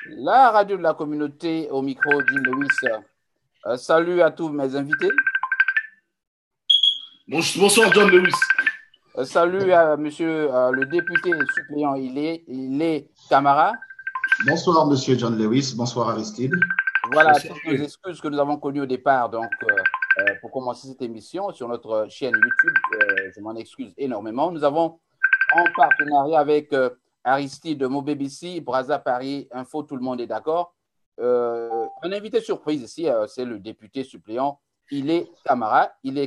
La radio de la communauté au micro Dean Lewis. Salut à tous mes invités. Bonsoir, John Lewis. Salut à monsieur le député suppléant il est Camara. Bonsoir, monsieur John Lewis. Bonsoir, Aristide. Voilà Bonsoir, toutes nos Greg. excuses que nous avons connues au départ. Donc, pour commencer cette émission sur notre chaîne YouTube, je m'en excuse énormément. Nous avons en partenariat avec Aristide MoBBC, Brazza Paris Info, tout le monde est d'accord. Un invité surprise ici, c'est le député suppléant. Il est Camara, qui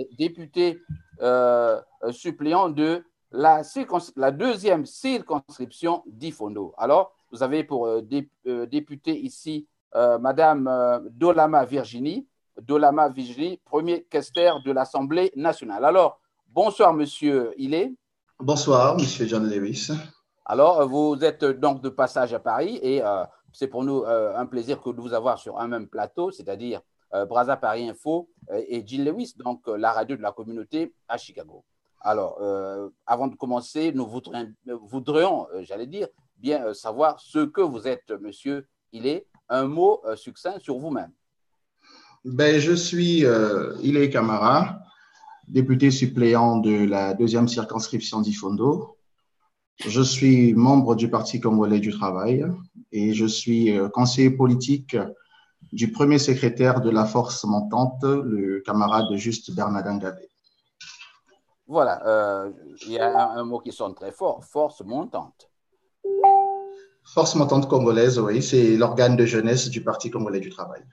est député suppléant de la deuxième circonscription d'Ifondo. Alors, vous avez pour député ici Madame Dolama Virginie, premier questeur de l'Assemblée nationale. Alors, bonsoir, monsieur Ilé. Bonsoir, monsieur John Lewis. Alors, vous êtes donc de passage à Paris et c'est pour nous un plaisir que de vous avoir sur un même plateau, c'est-à-dire Brazza Paris Info et Jill Lewis, donc la radio de la communauté à Chicago. Alors, avant de commencer, nous voudrions j'allais dire, bien savoir ce que vous êtes, monsieur Ilé. Un mot succinct sur vous-même. Je suis Ile Camara, député suppléant de la deuxième circonscription d'Ifondo. Je suis membre du Parti congolais du travail et je suis conseiller politique du premier secrétaire de la force montante, le camarade Juste Bernardin-Gabé. Voilà, il y a un mot qui sonne très fort, force montante. Force montante congolaise, oui, c'est l'organe de jeunesse du Parti congolais du travail.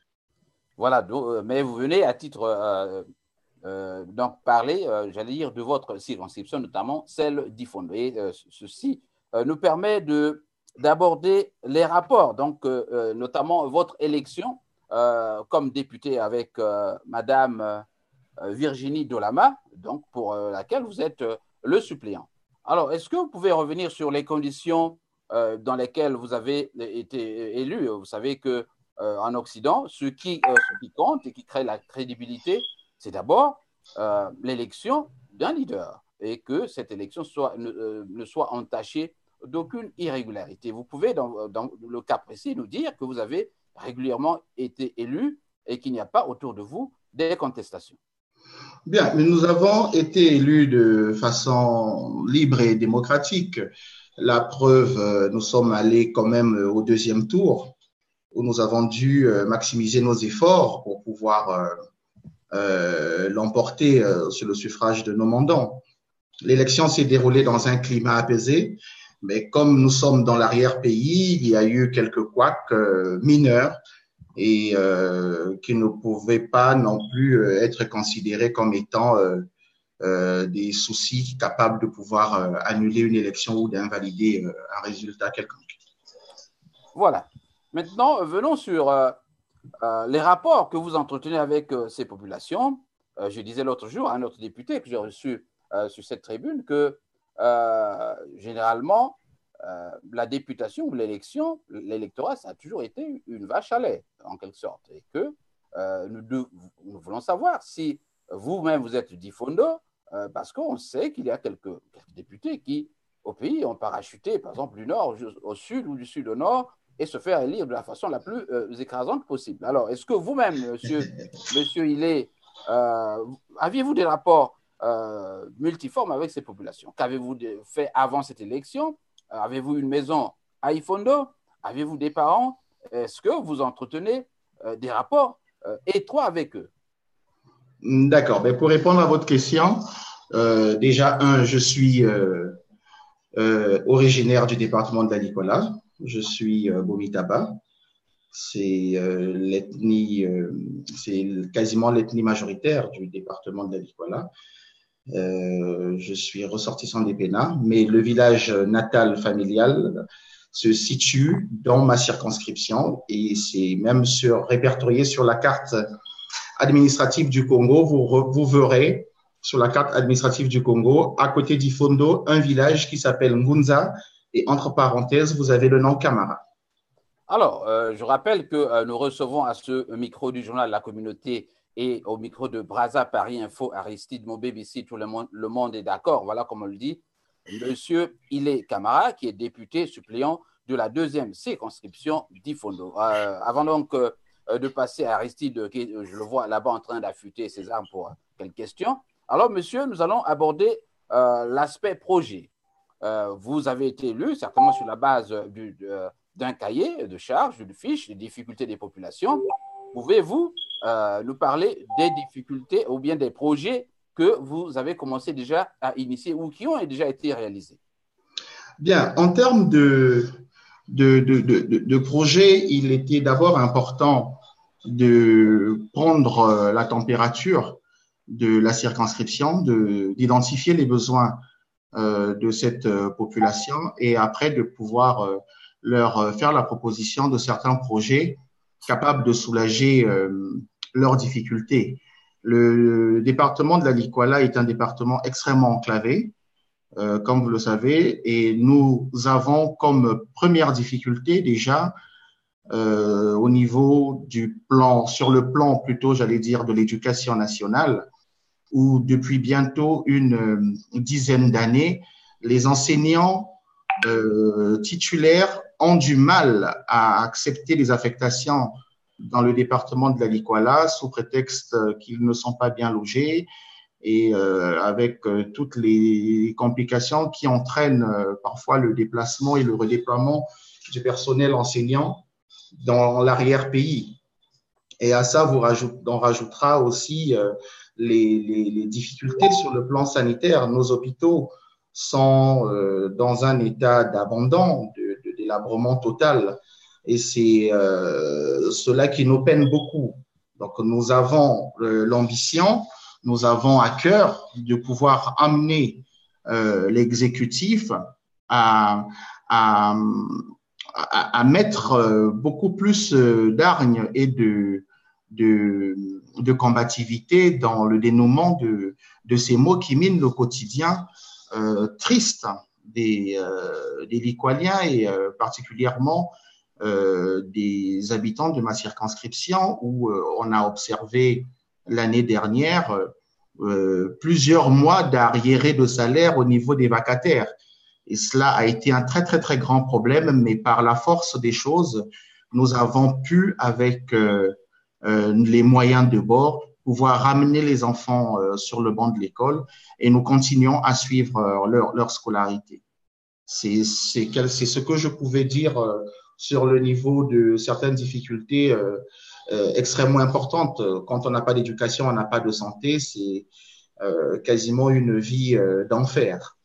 Voilà, mais vous venez à titre donc parler, j'allais dire, de votre circonscription, notamment celle d'Ifondo. Et ceci nous permet d'aborder les rapports, donc notamment votre élection comme député avec Madame Virginie Dolama, donc pour laquelle vous êtes le suppléant. Alors, est-ce que vous pouvez revenir sur les conditions dans lesquelles vous avez été élu? Vous savez que en Occident, ce qui compte et qui crée la crédibilité, c'est d'abord l'élection d'un leader et que cette élection ne soit entachée d'aucune irrégularité. Vous pouvez, dans le cas précis, nous dire que vous avez régulièrement été élu et qu'il n'y a pas autour de vous des contestations. Bien, mais nous avons été élus de façon libre et démocratique. La preuve, nous sommes allés quand même au deuxième tour où nous avons dû maximiser nos efforts pour pouvoir l'emporter sur le suffrage de nos mandants. L'élection s'est déroulée dans un climat apaisé, mais comme nous sommes dans l'arrière-pays, il y a eu quelques couacs mineurs et qui ne pouvaient pas non plus être considérés comme étant des soucis capables de pouvoir annuler une élection ou d'invalider un résultat quelconque. Voilà. Maintenant, venons sur les rapports que vous entretenez avec ces populations. Je disais l'autre jour à un autre député que j'ai reçu sur cette tribune que généralement, la députation ou l'élection, l'électorat, ça a toujours été une vache à lait, en quelque sorte. Et que nous voulons savoir si vous-même vous êtes d'Ifondo, parce qu'on sait qu'il y a quelques députés qui, au pays, ont parachuté, par exemple, du nord au sud ou du sud au nord, et se faire élire de la façon la plus écrasante possible. Alors, est-ce que vous-même, monsieur Hillé, aviez-vous des rapports multiformes avec ces populations? Qu'avez-vous fait avant cette élection? Avez-vous une maison à Ifondo? Avez-vous des parents? Est-ce que vous entretenez des rapports étroits avec eux? D'accord. Pour répondre à votre question, déjà, je suis originaire du département de la Nicolas. Je suis Bomitaba. C'est c'est quasiment l'ethnie majoritaire du département de la Nicolas. Je suis ressortissant des Pénats, mais le village natal familial se situe dans ma circonscription et c'est même répertorié sur la carte administrative du Congo. Vous verrez sur la carte administrative du Congo, à côté d'Ifondo, un village qui s'appelle Ngunza et entre parenthèses, vous avez le nom Camara. Alors, je rappelle que nous recevons à ce micro du journal La Communauté et au micro de Brazza Paris Info, Aristide MoBBC, tout le monde est d'accord, voilà comme on le dit, monsieur Ile Camara, qui est député suppléant de la deuxième circonscription d'Ifondo. Avant donc de passer à Aristide, qui, je le vois là-bas en train d'affûter ses armes pour quelques questions. Alors, monsieur, nous allons aborder l'aspect projet. Vous avez été élu certainement sur la base d'un cahier de charges, d'une fiche, des difficultés des populations. Pouvez-vous nous parler des difficultés ou bien des projets que vous avez commencé déjà à initier ou qui ont déjà été réalisés? Bien, en termes de projet, il était d'abord important de prendre la température de la circonscription, d'identifier les besoins de cette population et après de pouvoir leur faire la proposition de certains projets capables de soulager leurs difficultés. Le département de la Likwala est un département extrêmement enclavé, comme vous le savez, et nous avons comme première difficulté déjà au niveau du plan, sur le plan plutôt, j'allais dire, de l'éducation nationale, où depuis bientôt une dizaine d'années, les enseignants titulaires ont du mal à accepter les affectations dans le département de la Likwala sous prétexte qu'ils ne sont pas bien logés et avec toutes les complications qui entraînent parfois le déplacement et le redéploiement du personnel enseignant dans l'arrière-pays. Et à ça, on rajoutera aussi les difficultés sur le plan sanitaire. Nos hôpitaux sont dans un état d'abandon, de délabrement total. Et c'est cela qui nous peine beaucoup. Donc, nous avons l'ambition, nous avons à cœur de pouvoir amener l'exécutif à mettre beaucoup plus d'hargne et de combativité dans le dénouement de ces mots qui minent le quotidien triste des Likwaliens et particulièrement des habitants de ma circonscription où on a observé l'année dernière plusieurs mois d'arriérés de salaire au niveau des vacataires. Et cela a été un très, très, très grand problème, mais par la force des choses, nous avons pu, avec les moyens de bord, pouvoir ramener les enfants sur le banc de l'école et nous continuons à suivre leur scolarité. C'est ce que je pouvais dire sur le niveau de certaines difficultés extrêmement importantes. Quand on n'a pas d'éducation, on n'a pas de santé, c'est quasiment une vie d'enfer.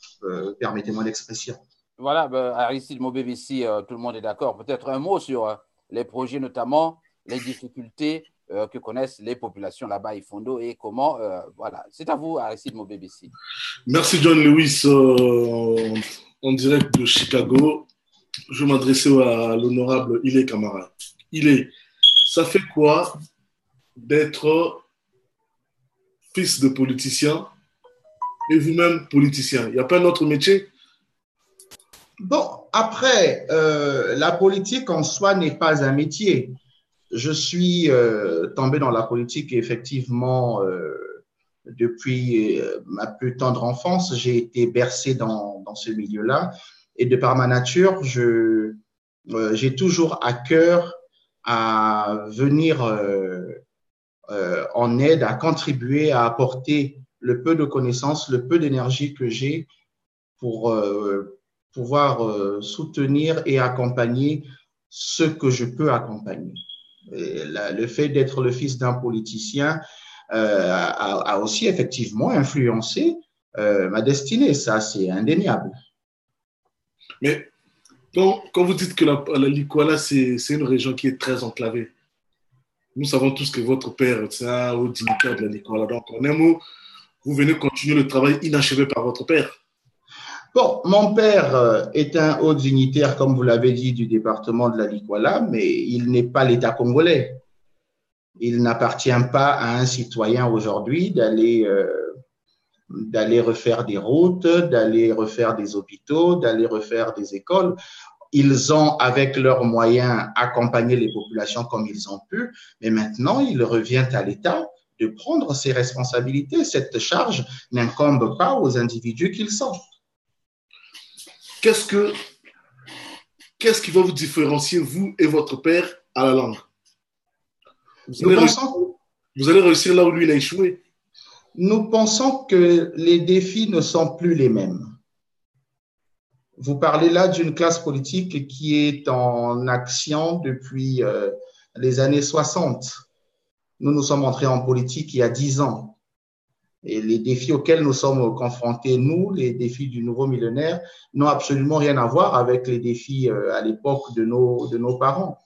Permettez-moi l'expression. Voilà, Aristide Mobébissi, tout le monde est d'accord. Peut-être un mot sur les projets, notamment les difficultés que connaissent les populations là-bas à Ifondo et comment, voilà. C'est à vous, Aristide Mobébissi. Merci, John Lewis, en direct de Chicago. Je vais m'adresser à l'honorable Ile Camara. Ile, ça fait quoi d'être fils de politicien et vous-même politicien? Il n'y a pas un autre métier? Bon, après, la politique en soi n'est pas un métier. Je suis tombé dans la politique effectivement depuis ma plus tendre enfance. J'ai été bercé dans ce milieu-là et de par ma nature, j'ai toujours à cœur à venir en aide, à contribuer, à apporter le peu de connaissances, le peu d'énergie que j'ai pour pouvoir soutenir et accompagner ce que je peux accompagner. Et le fait d'être le fils d'un politicien a aussi effectivement influencé ma destinée, ça c'est indéniable. Mais quand vous dites que la Likwala, c'est une région qui est très enclavée, nous savons tous que votre père, c'est un haut dignitaire de la Likwala. Donc, en un mot, vous venez continuer le travail inachevé par votre père. Bon, mon père est un haut dignitaire, comme vous l'avez dit, du département de la Likwala, mais il n'est pas l'État congolais. Il n'appartient pas à un citoyen aujourd'hui d'aller refaire des routes, d'aller refaire des hôpitaux, d'aller refaire des écoles. Ils ont, avec leurs moyens, accompagné les populations comme ils ont pu, mais maintenant, il revient à l'État de prendre ses responsabilités. Cette charge n'incombe pas aux individus qu'ils sont. Qu'est-ce qu'est-ce qui va vous différencier, vous et votre père, à la langue? Vous allez réussir là où lui, il a échoué. Nous pensons que les défis ne sont plus les mêmes. Vous parlez là d'une classe politique qui est en action depuis les années 60. Nous sommes entrés en politique il y a 10 ans. Et les défis auxquels nous sommes confrontés, nous, les défis du nouveau millénaire, n'ont absolument rien à voir avec les défis à l'époque de nos parents.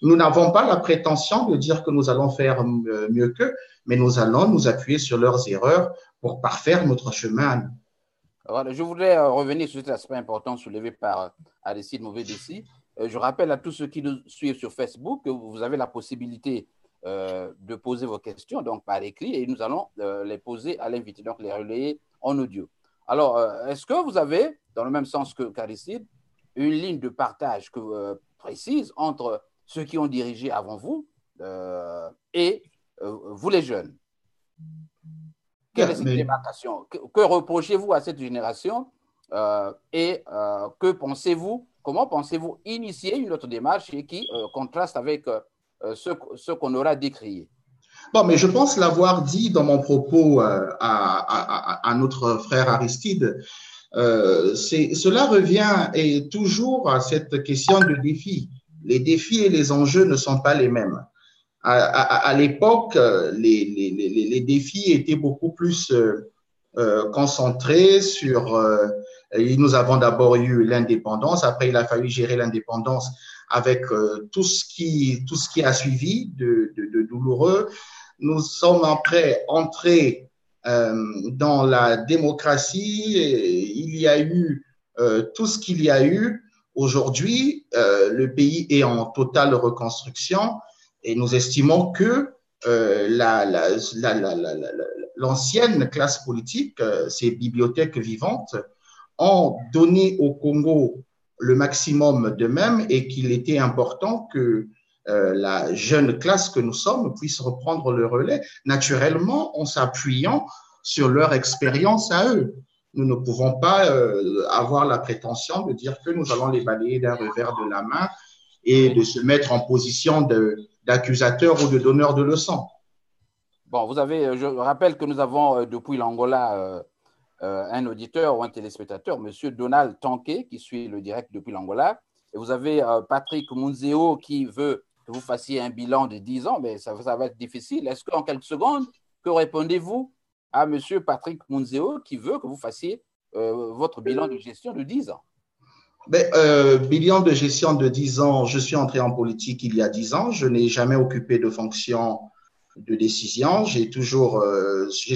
Nous n'avons pas la prétention de dire que nous allons faire mieux qu'eux, mais nous allons nous appuyer sur leurs erreurs pour parfaire notre chemin. Voilà, je voudrais revenir sur cet aspect important soulevé par Aristide Mauvais-Bessi. Je rappelle à tous ceux qui nous suivent sur Facebook que vous avez la possibilité de poser vos questions donc par écrit et nous allons les poser à l'invité, donc les relayer en audio. Alors, est-ce que vous avez, dans le même sens que Aristide, une ligne de partage précise entre ceux qui ont dirigé avant vous et vous les jeunes? Quelle est cette démarcation? Que reprochez-vous à cette génération et comment pensez-vous initier une autre démarche qui contraste avec ce qu'on aura décrié? Bon, mais je pense l'avoir dit dans mon propos à notre frère Aristide. Cela revient et toujours à cette question de défi. Les défis et les enjeux ne sont pas les mêmes. À l'époque, les défis étaient beaucoup plus concentrés sur… nous avons d'abord eu l'indépendance, après il a fallu gérer l'indépendance avec tout ce qui a suivi de douloureux. Nous sommes après entrés dans la démocratie. Il y a eu tout ce qu'il y a eu. Aujourd'hui, le pays est en totale reconstruction et nous estimons que l'ancienne classe politique, ces bibliothèques vivantes, ont donné au Congo le maximum d'eux-mêmes et qu'il était important que la jeune classe que nous sommes puisse reprendre le relais, naturellement en s'appuyant sur leur expérience à eux. Nous ne pouvons pas avoir la prétention de dire que nous allons les balayer d'un revers de la main et de se mettre en position d'accusateur ou de donneur de leçons. Bon, je rappelle que nous avons depuis l'Angola un auditeur ou un téléspectateur, M. Donald Tanké, qui suit le direct depuis l'Angola. Et vous avez Patrick Munzeo qui veut que vous fassiez un bilan de 10 ans, mais ça va être difficile. Est-ce qu'en quelques secondes, que répondez-vous à M. Patrick Munzeo qui veut que vous fassiez votre bilan de gestion de 10 ans? Bilan de gestion de 10 ans, je suis entré en politique il y a 10 ans. Je n'ai jamais occupé de fonction de décision. J'ai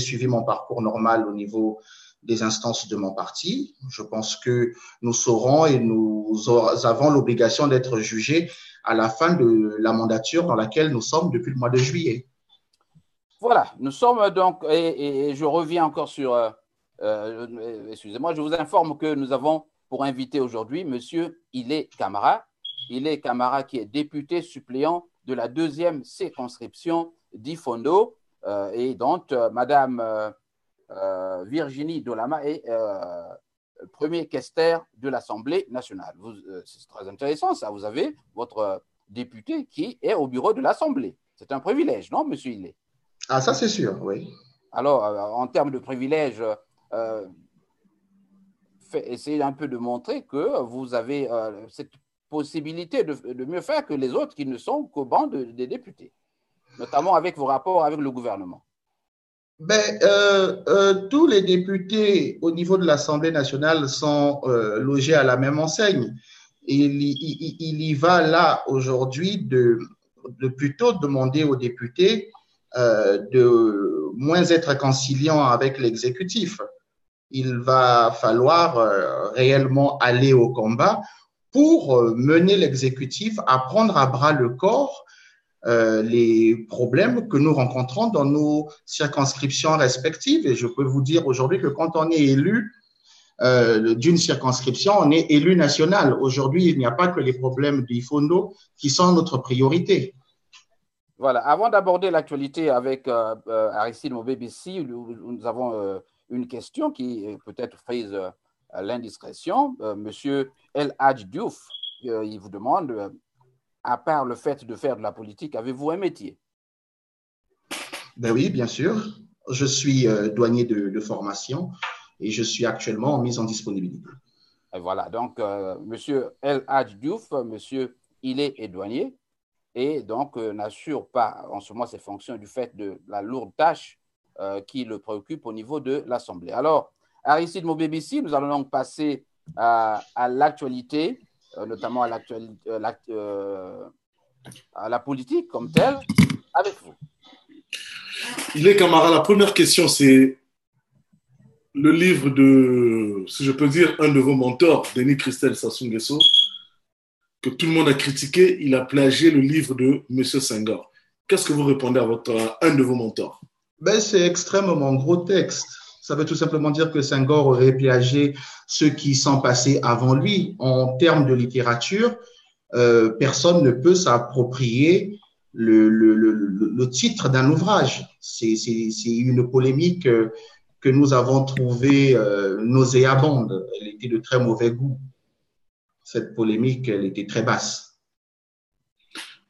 suivi mon parcours normal au niveau des instances de mon parti. Je pense que nous saurons et nous avons l'obligation d'être jugés à la fin de la mandature dans laquelle nous sommes depuis le mois de juillet. Voilà, nous sommes donc, et je reviens encore sur, excusez-moi, je vous informe que nous avons pour inviter aujourd'hui M. Ile Camara. Ile Camara qui est député suppléant de la 2e circonscription d'Ifondo et donc Madame Virginie Dolama est premier quaesteur de l'Assemblée nationale. C'est très intéressant ça, vous avez votre député qui est au bureau de l'Assemblée. C'est un privilège, non, M. Ile? Ah, ça c'est sûr, oui. Alors, en termes de privilèges, essayez un peu de montrer que vous avez cette possibilité de mieux faire que les autres qui ne sont qu'au banc des députés, notamment avec vos rapports avec le gouvernement. Tous les députés au niveau de l'Assemblée nationale sont logés à la même enseigne. Il y va là aujourd'hui de plutôt demander aux députés de moins être conciliants avec l'exécutif. Il va falloir réellement aller au combat pour mener l'exécutif à prendre à bras le corps les problèmes que nous rencontrons dans nos circonscriptions respectives. Et je peux vous dire aujourd'hui que quand on est élu d'une circonscription, on est élu national. Aujourd'hui, il n'y a pas que les problèmes d'Ifondo qui sont notre priorité. Voilà. Avant d'aborder l'actualité avec Aristide Mauvais-Bessi, nous avons une question qui est peut-être prise à l'indiscrétion. Monsieur El Hadj Diouf il vous demande, à part le fait de faire de la politique, avez-vous un métier? Ben oui, bien sûr. Je suis douanier de formation et je suis actuellement en mise en disponibilité. Et voilà, donc Monsieur El Hadj Diouf, Monsieur Ile est douanier et donc n'assure pas en ce moment ses fonctions du fait de la lourde tâche qui le préoccupe au niveau de l'Assemblée. Alors, Aristide Mobébissi, nous allons donc passer à l'actualité, notamment à la politique comme telle, avec vous. Il est Camara, la première question, c'est le livre de, si je peux dire, un de vos mentors, Denis Christelle Sassou Nguesso, que tout le monde a critiqué. Il a plagié le livre de M. Senghor. Qu'est-ce que vous répondez à un de vos mentors? Ben, c'est extrêmement gros texte. Ça veut tout simplement dire que Senghor aurait plagié ceux qui sont passés avant lui. En termes de littérature, personne ne peut s'approprier le titre d'un ouvrage. C'est une polémique que nous avons trouvée nauséabonde. Elle était de très mauvais goût. Cette polémique, elle était très basse.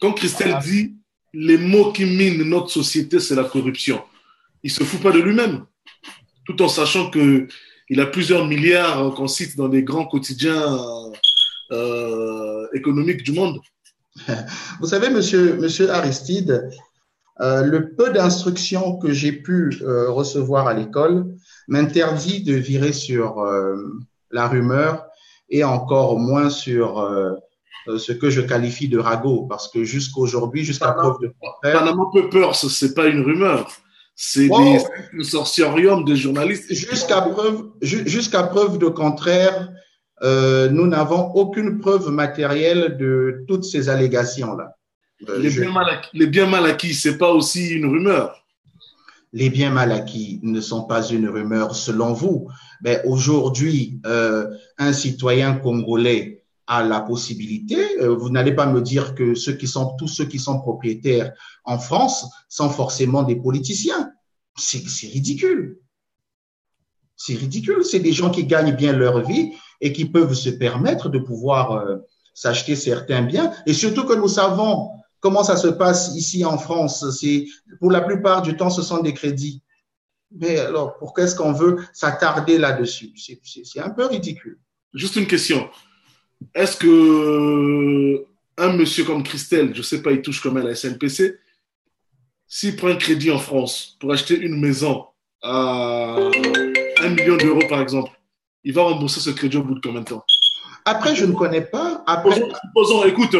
Quand Christelle dit « les mots qui minent notre société, c'est la corruption », il ne se fout pas de lui-même, tout en sachant qu'il a plusieurs milliards qu'on cite dans les grands quotidiens économiques du monde. Vous savez, monsieur Aristide, le peu d'instructions que j'ai pu recevoir à l'école m'interdit de virer sur la rumeur et encore moins sur ce que je qualifie de ragot, parce que jusqu'à preuve de contraire… Panama Papers, ce n'est pas une rumeur, c'est des sorciariums des journalistes. Jusqu'à preuve de contraire, nous n'avons aucune preuve matérielle de toutes ces allégations-là. Les biens mal acquis, ce n'est pas aussi une rumeur. Les biens mal acquis ne sont pas une rumeur selon vous. Mais aujourd'hui, un citoyen congolais a la possibilité, vous n'allez pas me dire que tous ceux qui sont propriétaires en France sont forcément des politiciens. C'est ridicule. C'est ridicule. C'est des gens qui gagnent bien leur vie et qui peuvent se permettre de pouvoir s'acheter certains biens. Et surtout que nous savons comment ça se passe ici en France. Pour la plupart du temps, ce sont des crédits. Mais alors, pourquoi est-ce qu'on veut s'attarder là-dessus? C'est un peu ridicule. Juste une question. Est-ce que un monsieur comme Christelle, je ne sais pas, il touche combien à la SNPC, s'il prend un crédit en France pour acheter une maison à 1 million d'euros, par exemple, il va rembourser ce crédit au bout de combien de temps? Après, je ne connais pas. Supposons, écoute,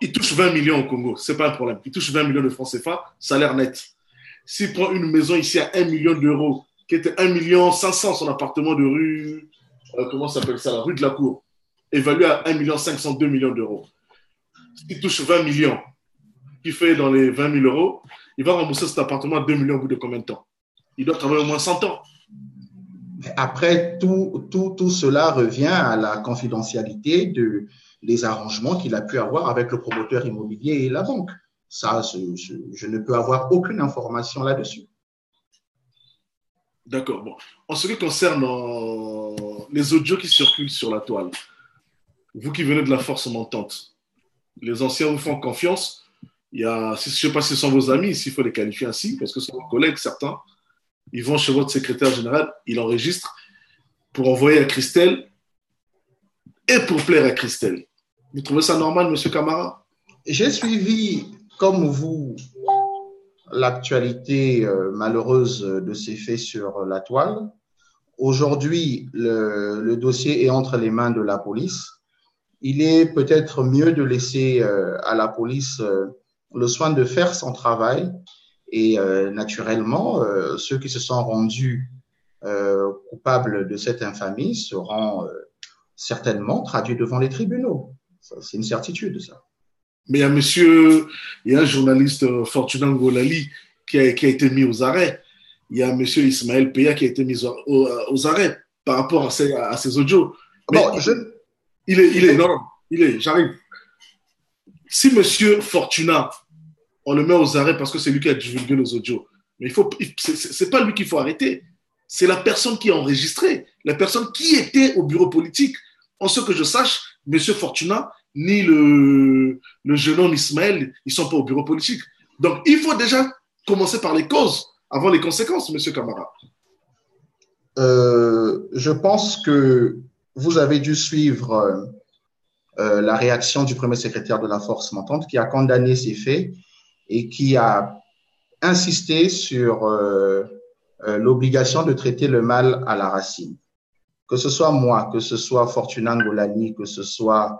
il touche 20 millions au Congo, ce n'est pas un problème. Il touche 20 millions de francs CFA, salaire net. S'il prend une maison ici à 1 million d'euros, qui était 1 million 500, son appartement de rue, comment s'appelle ça, la rue de la Cour, évalué à 1 million 500, 2 millions d'euros. S'il touche 20 millions, qui fait dans les 20 000 euros, il va rembourser cet appartement à 2 millions au bout de combien de temps? Il doit travailler au moins 100 ans. Après, tout cela revient à la confidentialité des arrangements qu'il a pu avoir avec le promoteur immobilier et la banque. Ça, je ne peux avoir aucune information là-dessus. D'accord. Bon. En ce qui concerne les audios qui circulent sur la toile, vous qui venez de la force montante, les anciens vous font confiance. Je ne sais pas si ce sont vos amis, s'il faut les qualifier ainsi, parce que ce sont vos collègues, certains. Ils vont chez votre secrétaire général, ils enregistrent pour envoyer à Christelle et pour plaire à Christelle. Vous trouvez ça normal, monsieur Camara? J'ai suivi, comme vous, l'actualité malheureuse de ces faits sur la toile. Aujourd'hui, le dossier est entre les mains de la police. Il est peut-être mieux de laisser à la police le soin de faire son travail. Et naturellement, ceux qui se sont rendus coupables de cette infamie seront certainement traduits devant les tribunaux. C'est une certitude, ça. Mais il y a un journaliste, Fortunat Ngolali, qui a été mis aux arrêts. Il y a monsieur Ismaël Peya qui a été mis aux arrêts par rapport à ces audios. Bon, j'arrive. Si monsieur Fortunat, on le met aux arrêts parce que c'est lui qui a divulgué les audios, mais c'est pas lui qu'il faut arrêter. C'est la personne qui a enregistré, la personne qui était au bureau politique. En ce que je sache, Monsieur Fortuna, ni le jeune homme Ismaël, ils ne sont pas au bureau politique. Donc, il faut déjà commencer par les causes avant les conséquences, Monsieur Camara. Je pense que vous avez dû suivre la réaction du premier secrétaire de la force montante qui a condamné ces faits et qui a insisté sur l'obligation de traiter le mal à la racine. Que ce soit moi, que ce soit Fortuna Ngolani, que ce soit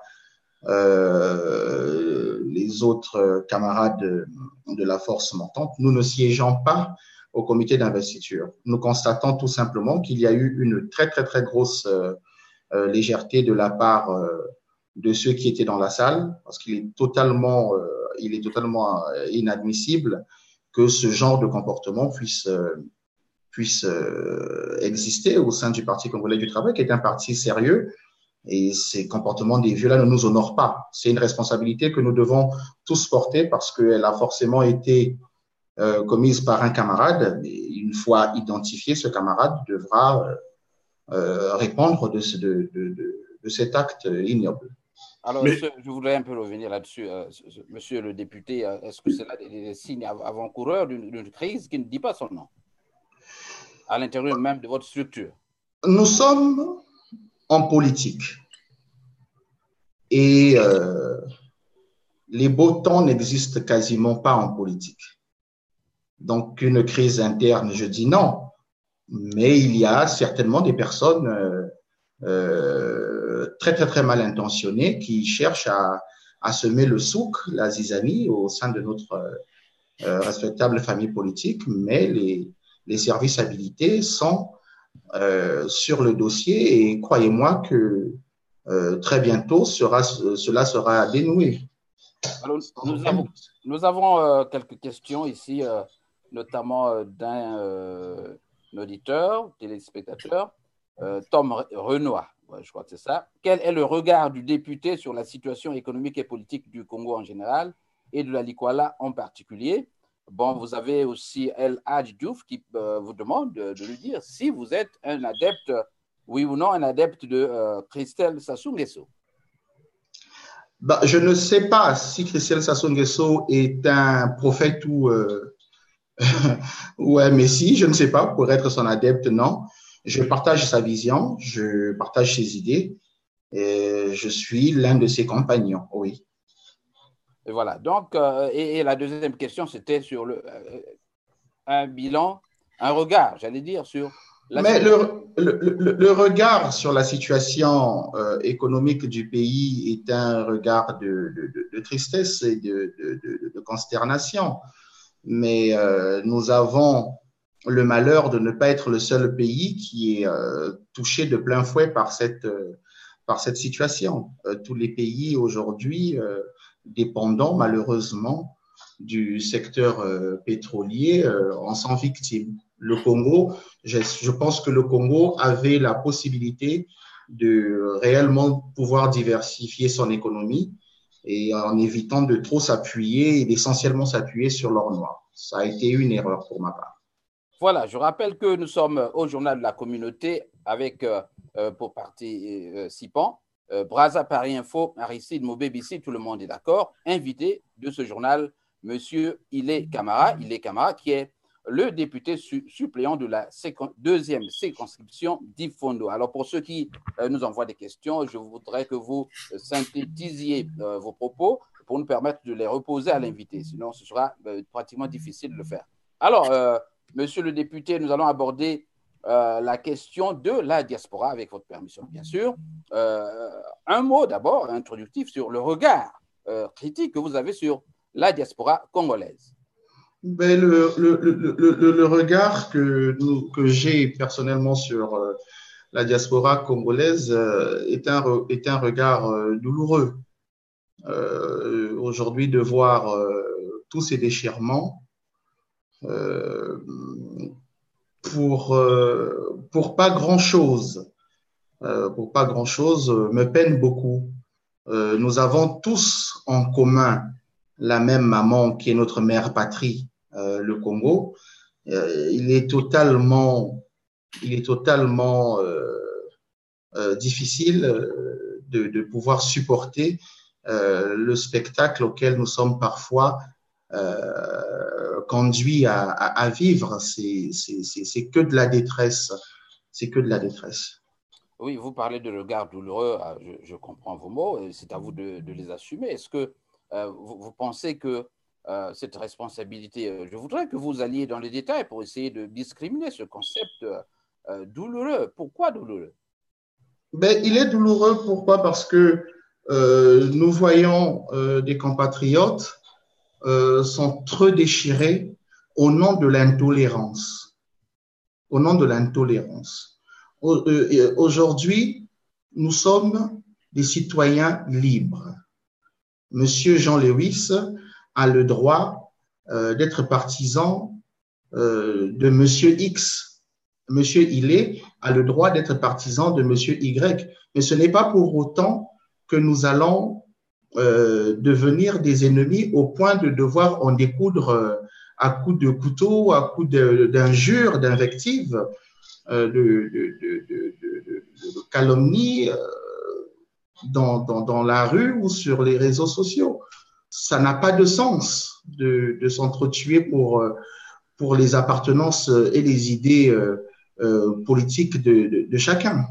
les autres camarades de la force montante, nous ne siégeons pas au comité d'investiture. Nous constatons tout simplement qu'il y a eu une très, très, très grosse légèreté de la part de ceux qui étaient dans la salle, parce qu'il est totalement inadmissible que ce genre de comportement puisse exister au sein du Parti congolais du travail, qui est un parti sérieux. Et ces comportements dévieux-là ne nous honorent pas. C'est une responsabilité que nous devons tous porter parce qu'elle a forcément été commise par un camarade. Et une fois identifié, ce camarade devra répondre de cet acte ignoble. Alors, je voudrais un peu revenir là-dessus. Monsieur le député, est-ce que c'est là des signes avant-coureurs d'une crise qui ne dit pas son nom à l'intérieur même de votre structure? Nous sommes en politique et les beaux temps n'existent quasiment pas en politique. Donc, une crise interne, je dis non, mais il y a certainement des personnes très, très, très mal intentionnées qui cherchent à semer le souk, la zizanie au sein de notre respectable famille politique, mais les services habilités sont sur le dossier et croyez-moi que très bientôt cela sera dénoué. Alors, nous avons quelques questions ici, notamment d'un auditeur, téléspectateur, Tom Renoir, je crois que c'est ça. Quel est le regard du député sur la situation économique et politique du Congo en général et de la Likuala en particulier? Bon, vous avez aussi El Hadj Diouf qui vous demande de lui dire si vous êtes un adepte, oui ou non, un adepte de Christelle Sassou Nguesso. Bah, je ne sais pas si Christelle Sassou Nguesso est un prophète ou un messie, je ne sais pas, pour être son adepte, non. Je partage sa vision, je partage ses idées, et je suis l'un de ses compagnons, oui. Et voilà. Donc, et la deuxième question, c'était sur un bilan, un regard, j'allais dire, sur la situation. Mais le regard sur la situation économique du pays est un regard de tristesse et de consternation. Mais nous avons le malheur de ne pas être le seul pays qui est touché de plein fouet par cette situation. Tous les pays aujourd'hui dépendants malheureusement du secteur pétrolier en sont victimes. Le Congo, je pense que le Congo avait la possibilité de réellement pouvoir diversifier son économie et en évitant de trop s'appuyer et d'essentiellement s'appuyer sur l'or noir. Ça a été une erreur pour ma part. Voilà, je rappelle que nous sommes au Journal de la Communauté avec, pour participants, Brazza Paris Info, Aristide Mobébissi, tout le monde est d'accord, invité de ce journal, Monsieur Ile Camara, qui est le député suppléant de la deuxième circonscription d'Ifondo. Alors, pour ceux qui nous envoient des questions, je voudrais que vous synthétisiez vos propos pour nous permettre de les reposer à l'invité. Sinon, ce sera pratiquement difficile de le faire. Alors, monsieur le député, nous allons aborder la question de la diaspora, avec votre permission, bien sûr. Un mot d'abord introductif sur le regard critique que vous avez sur la diaspora congolaise. Ben, le regard que j'ai personnellement sur la diaspora congolaise est un regard douloureux. Aujourd'hui, de voir tous ces déchirements pour pas grand-chose, me peine beaucoup. Nous avons tous en commun la même maman qui est notre mère patrie, le Congo. Il est totalement difficile de pouvoir supporter le spectacle auquel nous sommes parfois conduits à vivre. C'est que de la détresse. C'est que de la détresse. Oui, vous parlez de regard douloureux, je comprends vos mots, et c'est à vous de les assumer. Est-ce que vous pensez que cette responsabilité, je voudrais que vous alliez dans les détails pour essayer de discriminer ce concept douloureux. Pourquoi douloureux? Ben, il est douloureux, pourquoi? Parce que nous voyons des compatriotes sont trop déchirés au nom de l'intolérance. Au nom de l'intolérance. Aujourd'hui, nous sommes des citoyens libres. Monsieur Jean Lewis a le droit d'être partisan de Monsieur X. Monsieur Ilé a le droit d'être partisan de Monsieur Y. Mais ce n'est pas pour autant que nous allons devenir des ennemis au point de devoir en découdre à coups de couteau, à coups d'injures, d'invectives, de calomnies dans la rue ou sur les réseaux sociaux. Ça n'a pas de sens de s'entretuer pour les appartenances et les idées politiques de chacun.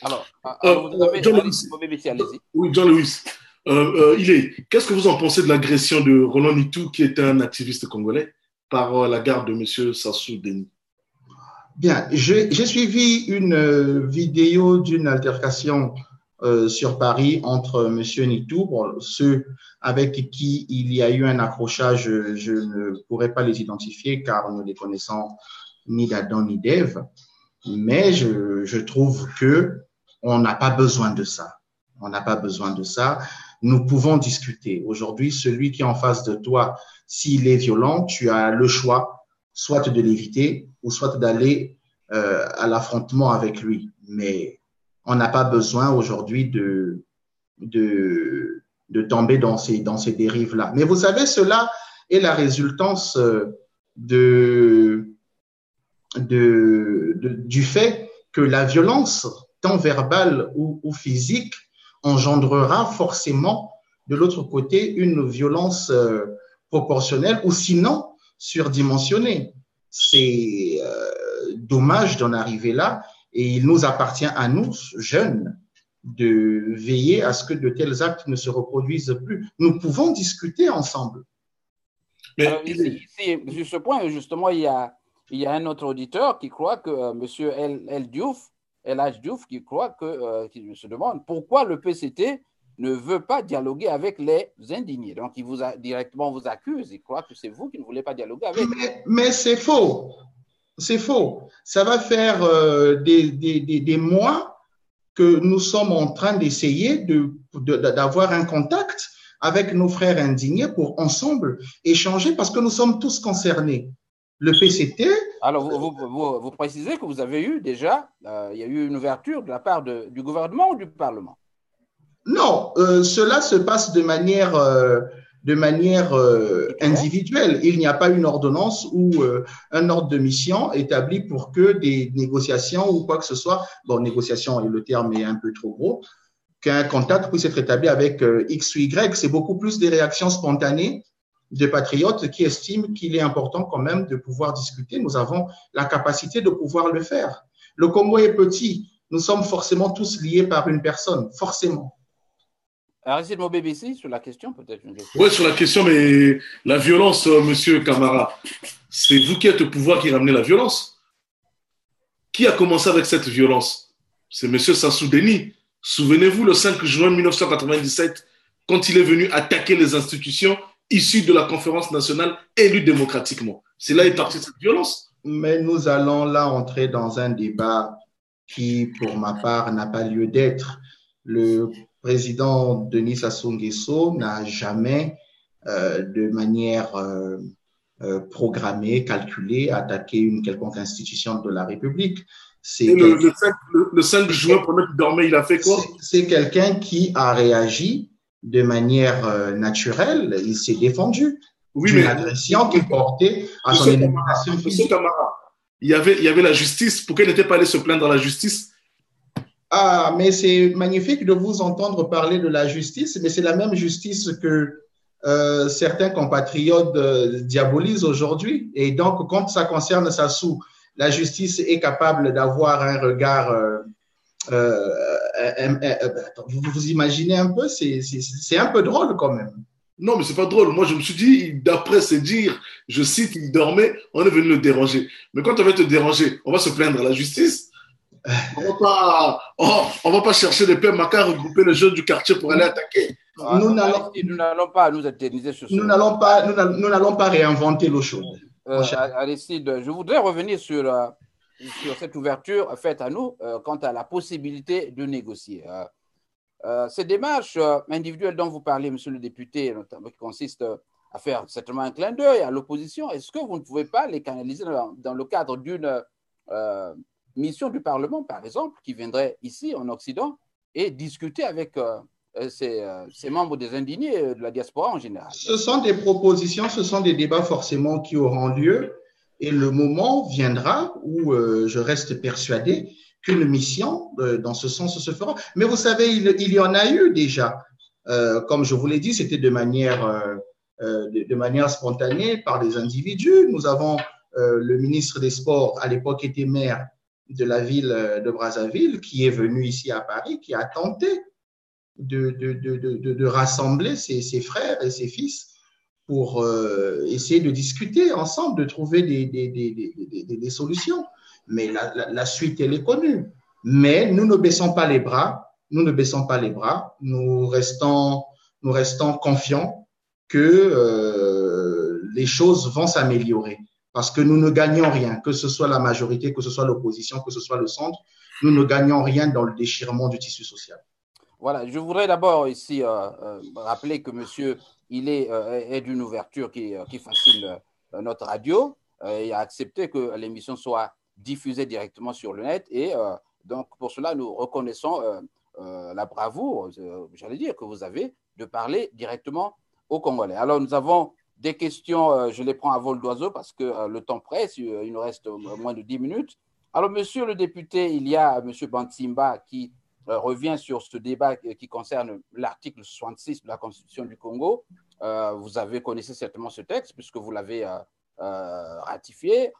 Alors, vous avez allez-y. Oui, John Lewis. Qu'est-ce que vous en pensez de l'agression de Roland Nitou, qui est un activiste congolais, par la garde de M. Sassou Denis? Bien, j'ai suivi une vidéo d'une altercation sur Paris entre M. Nitou, bon, ceux avec qui il y a eu un accrochage, je ne pourrais pas les identifier car nous les connaissons ni d'Adam ni d'Ève, mais je trouve que on n'a pas besoin de ça. On n'a pas besoin de ça. Nous pouvons discuter. Aujourd'hui, celui qui est en face de toi, s'il est violent, tu as le choix, soit de l'éviter ou soit d'aller à l'affrontement avec lui. Mais on n'a pas besoin aujourd'hui de tomber dans ces dérives-là. Mais vous savez, cela est la résultance du fait que la violence, tant verbale ou physique, engendrera forcément de l'autre côté une violence proportionnelle ou sinon surdimensionnée. C'est dommage d'en arriver là et il nous appartient à nous, jeunes, de veiller à ce que de tels actes ne se reproduisent plus. Nous pouvons discuter ensemble. Alors, ici, sur ce point, justement, il y a un autre auditeur qui croit que M. El Hadj Diouf, qui qui se demande pourquoi le PCT ne veut pas dialoguer avec les indignés. Donc, il directement vous accuse. Il croit que c'est vous qui ne voulez pas dialoguer avec. Mais c'est faux. C'est faux. Ça va faire des mois que nous sommes en train d'essayer d'avoir un contact avec nos frères indignés pour ensemble échanger parce que nous sommes tous concernés. Le PCT… Alors, vous précisez que vous avez eu déjà, il y a eu une ouverture de la part du gouvernement ou du Parlement? Non, cela se passe de manière individuelle. Il n'y a pas une ordonnance ou un ordre de mission établi pour que des négociations ou quoi que ce soit, bon, négociation, le terme est un peu trop gros, qu'un contact puisse être établi avec X ou Y. C'est beaucoup plus des réactions spontanées de patriotes qui estiment qu'il est important quand même de pouvoir discuter. Nous avons la capacité de pouvoir le faire. Le Congo est petit. Nous sommes forcément tous liés par une personne, forcément. Aristide Mobébissi, sur la question, peut-être une question. Oui, sur la question, mais la violence, monsieur Camara, c'est vous qui êtes au pouvoir qui ramenez la violence. Qui a commencé avec cette violence? C'est monsieur Sassou Denis. Souvenez-vous, le 5 juin 1997, quand il est venu attaquer les institutions issues de la conférence nationale élue démocratiquement. C'est là est partie cette violence. Mais nous allons là entrer dans un débat qui, pour ma part, n'a pas lieu d'être. Le président Denis Sassou Nguesso n'a jamais, de manière programmée, calculée, attaqué une quelconque institution de la République. Le 5 juin, pendant qu'il dormait, il a fait quoi? C'est quelqu'un qui a réagi de manière naturelle. Il s'est défendu d'une agression qui portait à son élimination physique. Camara, il y avait la justice. Pourquoi il n'était pas allé se plaindre à la justice? Ah, mais c'est magnifique de vous entendre parler de la justice, mais c'est la même justice que certains compatriotes diabolisent aujourd'hui. Et donc, quand ça concerne Sassou, la justice est capable d'avoir un regard. Vous imaginez un peu, c'est un peu drôle quand même. Non, mais c'est pas drôle. Moi, je me suis dit, d'après ses dires, je cite, il dormait, on est venu le déranger. Mais quand on va te déranger, on va se plaindre à la justice. On va pas chercher des pères macas, regrouper les jeunes du quartier pour aller attaquer. Nous n'allons pas nous éterniser sur ce. Nous n'allons pas réinventer l'eau chaude. Aristide, je voudrais revenir sur cette ouverture faite à nous quant à la possibilité de négocier. Ces démarches individuelles dont vous parlez, monsieur le député, notamment, qui consistent à faire certainement un clin d'œil à l'opposition, est-ce que vous ne pouvez pas les canaliser dans le cadre d'une mission du Parlement, par exemple, qui viendrait ici en Occident et discuter avec ces membres des indignés de la diaspora en général? Ce sont des propositions, ce sont des débats forcément qui auront lieu et le moment viendra où je reste persuadé qu'une mission dans ce sens se fera. Mais vous savez, il y en a eu déjà. Comme je vous l'ai dit, c'était de manière spontanée par des individus. Nous avons le ministre des Sports, à l'époque était maire de la ville de Brazzaville, qui est venu ici à Paris, qui a tenté de rassembler ses frères et ses fils pour essayer de discuter ensemble, de trouver des solutions. Mais la suite, elle est connue. Mais nous ne baissons pas les bras, nous restons confiants que les choses vont s'améliorer. Parce que nous ne gagnons rien, que ce soit la majorité, que ce soit l'opposition, que ce soit le centre, nous ne gagnons rien dans le déchirement du tissu social. Voilà, je voudrais d'abord ici rappeler que monsieur est d'une ouverture qui fascine notre radio et a accepté que l'émission soit diffusée directement sur le net et donc pour cela nous reconnaissons la bravoure, j'allais dire, que vous avez de parler directement aux Congolais. Alors nous avons des questions, je les prends à vol d'oiseau parce que le temps presse, il nous reste moins de 10 minutes. Alors monsieur le député, il y a monsieur Bantsimba qui revient sur ce débat qui concerne l'article 66 de la Constitution du Congo. Vous connaissez certainement ce texte puisque vous l'avez ratifié.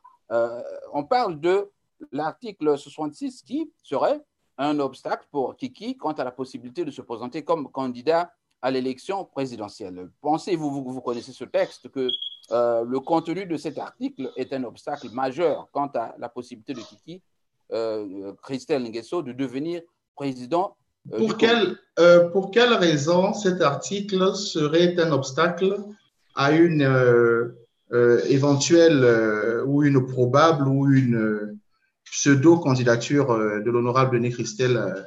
On parle de l'article 66 qui serait un obstacle pour Kiki quant à la possibilité de se présenter comme candidat à l'élection présidentielle. Pensez-vous, vous connaissez ce texte, que le contenu de cet article est un obstacle majeur quant à la possibilité de Kiki, Christelle Nguesso, de devenir président pour quelle raison cet article serait un obstacle à une éventuelle ou une probable ou une pseudo-candidature de l'honorable Denis Christelle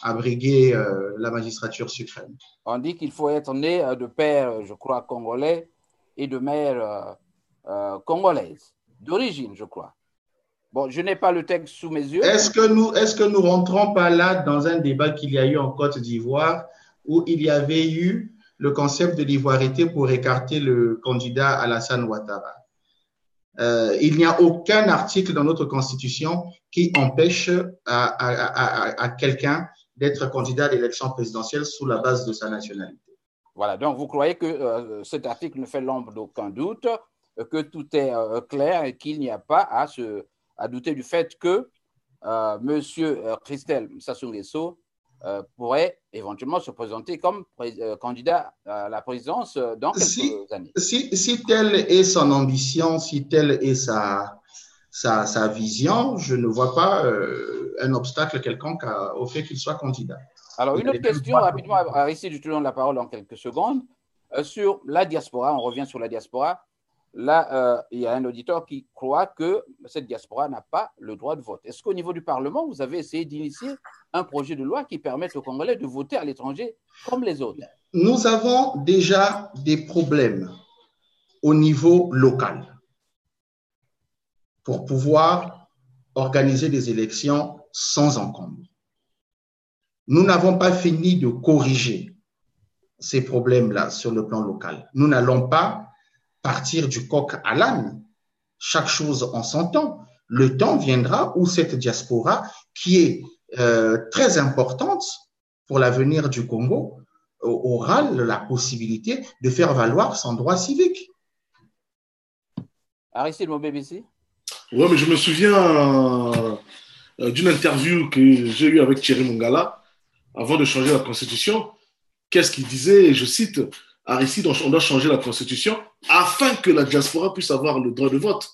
à briguer la magistrature suprême? On dit qu'il faut être né de père, je crois, congolais et de mère congolaise, d'origine, je crois. Bon, je n'ai pas le texte sous mes yeux. Est-ce que nous rentrons pas là dans un débat qu'il y a eu en Côte d'Ivoire où il y avait eu le concept de l'ivoirité pour écarter le candidat Alassane Ouattara? Il n'y a aucun article dans notre Constitution qui empêche à quelqu'un d'être candidat à l'élection présidentielle sous la base de sa nationalité. Voilà, donc vous croyez que cet article ne fait l'ombre d'aucun doute, que tout est clair et qu'il n'y a pas à douter du fait que M. Christelle Sassou Nguesso pourrait éventuellement se présenter comme candidat à la présidence dans quelques années. Si telle est son ambition, si telle est sa vision, je ne vois pas un obstacle quelconque au fait qu'il soit candidat. Alors, une autre question rapidement, Aristide, je te donne la parole en quelques secondes. Sur la diaspora, on revient sur la diaspora. Là, il y a un auditeur qui croit que cette diaspora n'a pas le droit de vote. Est-ce qu'au niveau du Parlement, vous avez essayé d'initier un projet de loi qui permette aux Congolais de voter à l'étranger comme les autres? Nous avons déjà des problèmes au niveau local pour pouvoir organiser des élections sans encombre. Nous n'avons pas fini de corriger ces problèmes-là sur le plan local. Nous n'allons pas partir du coq à l'âne. Chaque chose en son temps. Le temps viendra où cette diaspora, qui est très importante pour l'avenir du Congo, aura la possibilité de faire valoir son droit civique. Aristide Mobebisi? Oui, mais je me souviens d'une interview que j'ai eue avec Thierry Mongala avant de changer la Constitution. Qu'est-ce qu'il disait? Je cite, Aristide, on doit changer la Constitution afin que la diaspora puisse avoir le droit de vote.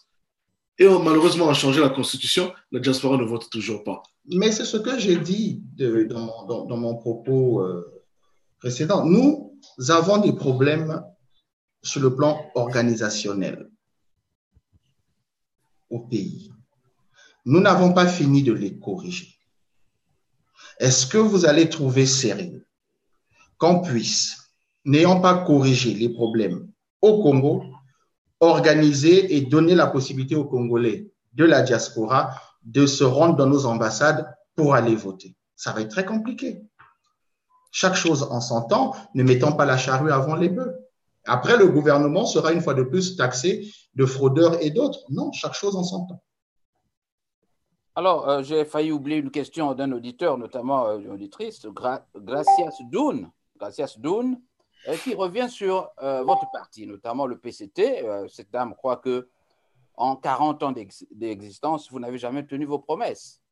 Et malheureusement, on a changé la Constitution, la diaspora ne vote toujours pas. Mais c'est ce que j'ai dit dans mon propos précédent. Nous avons des problèmes sur le plan organisationnel au pays. Nous n'avons pas fini de les corriger. Est-ce que vous allez trouver sérieux qu'on puisse, n'ayant pas corrigé les problèmes au Congo, organiser et donner la possibilité aux Congolais de la diaspora de se rendre dans nos ambassades pour aller voter? Ça va être très compliqué. Chaque chose en son temps, ne mettons pas la charrue avant les bœufs. Après, le gouvernement sera une fois de plus taxé de fraudeurs et d'autres. Non, chaque chose en son temps. Alors, j'ai failli oublier une question d'un auditeur, notamment une auditrice, Gracias Doun, qui revient sur votre parti, notamment le PCT. Cette dame croit que en 40 ans d'existence, vous n'avez jamais tenu vos promesses.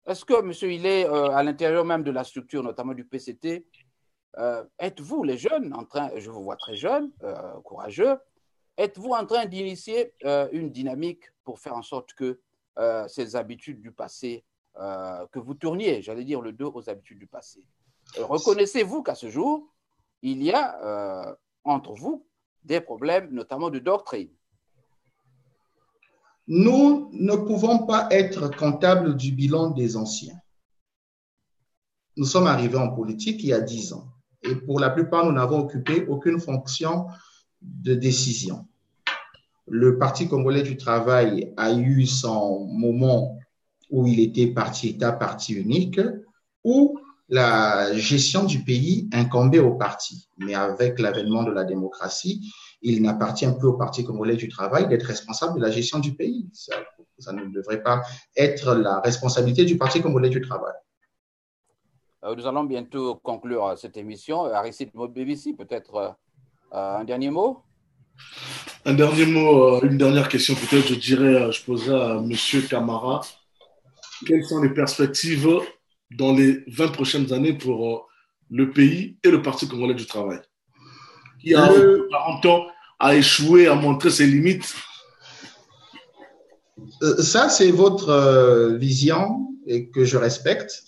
Est-ce que, monsieur Hilé, à l'intérieur même de la structure, notamment du PCT, êtes-vous, les jeunes, en train, je vous vois très jeunes, courageux, êtes-vous en train d'initier une dynamique pour faire en sorte que ces habitudes du passé, que vous tourniez, j'allais dire, le dos aux habitudes du passé? Reconnaissez-vous qu'à ce jour, il y a entre vous des problèmes, notamment de doctrine? Nous ne pouvons pas être comptables du bilan des anciens. Nous sommes arrivés en politique il y a 10 ans et pour la plupart, nous n'avons occupé aucune fonction de décision. Le Parti congolais du travail a eu son moment où il était parti-État, parti unique, où la gestion du pays incombait au parti. Mais avec l'avènement de la démocratie, il n'appartient plus au Parti congolais du travail d'être responsable de la gestion du pays. Ça ne devrait pas être la responsabilité du Parti congolais du travail. Nous allons bientôt conclure cette émission. Aristide Mobebisi, peut-être un dernier mot? Un dernier mot, une dernière question peut-être, je poserai à M. Camara. Quelles sont les perspectives dans les 20 prochaines années pour le pays et le Parti congolais du travail, qui a 40 ans a échoué à montrer ses limites? Ça, c'est votre vision et que je respecte,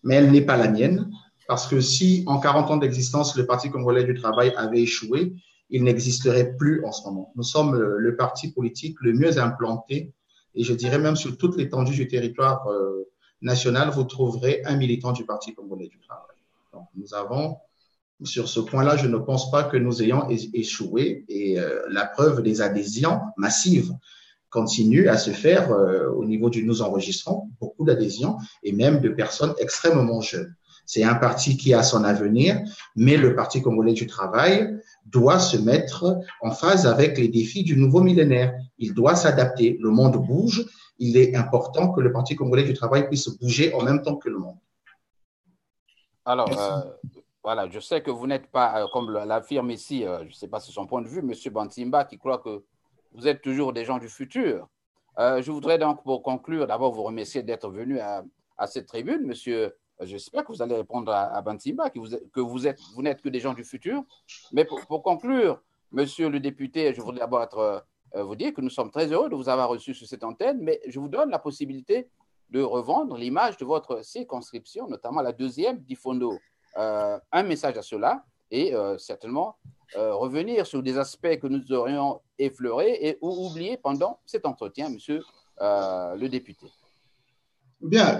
mais elle n'est pas la mienne. Parce que si en 40 ans d'existence, le Parti congolais du travail avait échoué, il n'existerait plus en ce moment. Nous sommes le parti politique le mieux implanté et je dirais même sur toute l'étendue du territoire national, vous trouverez un militant du Parti congolais du travail. Donc, nous avons, sur ce point-là, je ne pense pas que nous ayons échoué et la preuve des adhésions massives continue à se faire au niveau du nous enregistrons, beaucoup d'adhésions et même de personnes extrêmement jeunes. C'est un parti qui a son avenir, mais le Parti congolais du travail doit se mettre en phase avec les défis du nouveau millénaire. Il doit s'adapter. Le monde bouge. Il est important que le Parti congolais du travail puisse bouger en même temps que le monde. Alors, voilà, je sais que vous n'êtes pas, comme l'affirme ici, je ne sais pas si c'est son point de vue, M. Bantimba, qui croit que vous êtes toujours des gens du futur. Je voudrais donc, pour conclure, d'abord vous remercier d'être venu à cette tribune, monsieur. J'espère que vous allez répondre à Bantimba, que vous n'êtes que des gens du futur. Mais pour conclure, monsieur le député, je voudrais d'abord vous dire que nous sommes très heureux de vous avoir reçu sur cette antenne, mais je vous donne la possibilité de revendre l'image de votre circonscription, notamment la 2e d'Ifondo. Un message à cela et certainement revenir sur des aspects que nous aurions effleurés et ou oubliés pendant cet entretien, monsieur le député. Bien,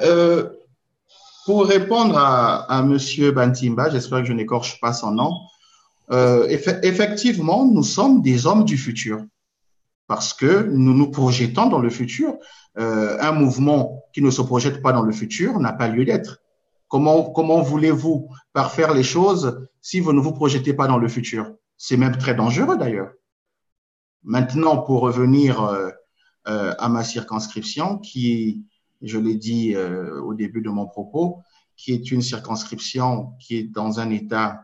pour répondre à M. Bantimba, j'espère que je n'écorche pas son nom, effectivement, nous sommes des hommes du futur parce que nous nous projetons dans le futur. Un mouvement qui ne se projette pas dans le futur n'a pas lieu d'être. Comment voulez-vous parfaire les choses si vous ne vous projetez pas dans le futur? C'est même très dangereux d'ailleurs. Maintenant, pour revenir à ma circonscription qui je l'ai dit au début de mon propos, qui est une circonscription qui est dans un état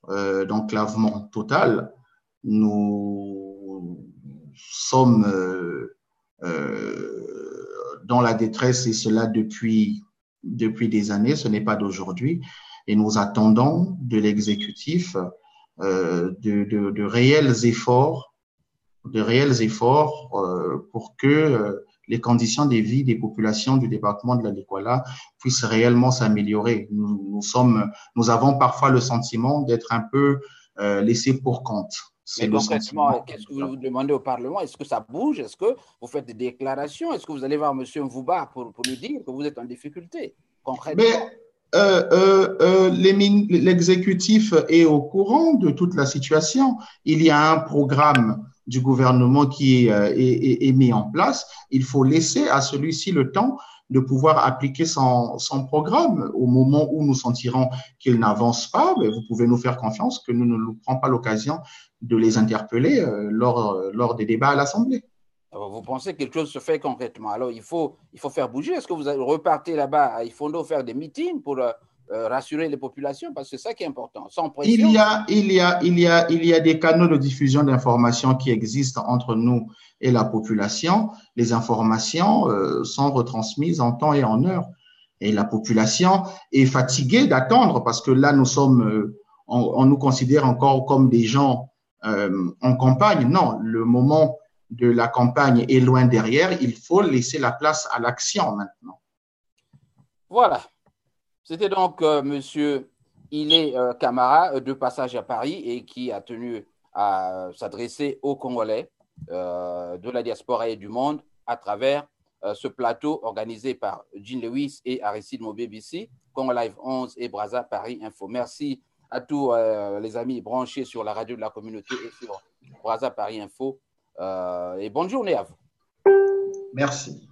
d'enclavement total. Nous sommes dans la détresse, et cela depuis des années, ce n'est pas d'aujourd'hui, et nous attendons de l'exécutif de réels efforts, pour que les conditions de vie des populations du département de la Likoala puissent réellement s'améliorer. Nous avons parfois le sentiment d'être un peu laissés pour compte. Mais concrètement, qu'est-ce que vous demandez au Parlement? Est-ce que ça bouge? Est-ce que vous faites des déclarations? Est-ce que vous allez voir M. Mvouba pour lui dire que vous êtes en difficulté? Concrètement. L'exécutif est au courant de toute la situation. Il y a un programme du gouvernement qui est mis en place. Il faut laisser à celui-ci le temps de pouvoir appliquer son programme. Au moment où nous sentirons qu'il n'avance pas, vous pouvez nous faire confiance que nous ne nous prenons pas l'occasion de les interpeller lors des débats à l'Assemblée. Vous pensez que quelque chose se fait concrètement. Alors, il faut faire bouger. Est-ce que vous repartez là-bas à Ifondo faire des meetings pour rassurer les populations? Parce que c'est ça qui est important. Sans pression. Il y a des canaux de diffusion d'informations qui existent entre nous et la population. Les informations sont retransmises en temps et en heure. Et la population est fatiguée d'attendre parce que là, on nous considère encore comme des gens en campagne. Non, le moment de la campagne est loin derrière. Il faut laisser la place à l'action maintenant. Voilà. C'était donc Monsieur Ile Camara, de passage à Paris, et qui a tenu à s'adresser aux Congolais de la diaspora et du monde à travers ce plateau organisé par Jean Lewis et Aristide Mobébissi, Congo Live 11 et Brazza Paris Info. Merci à tous les amis branchés sur la radio de la communauté et sur Brazza Paris Info. Et bonne journée à vous. Merci.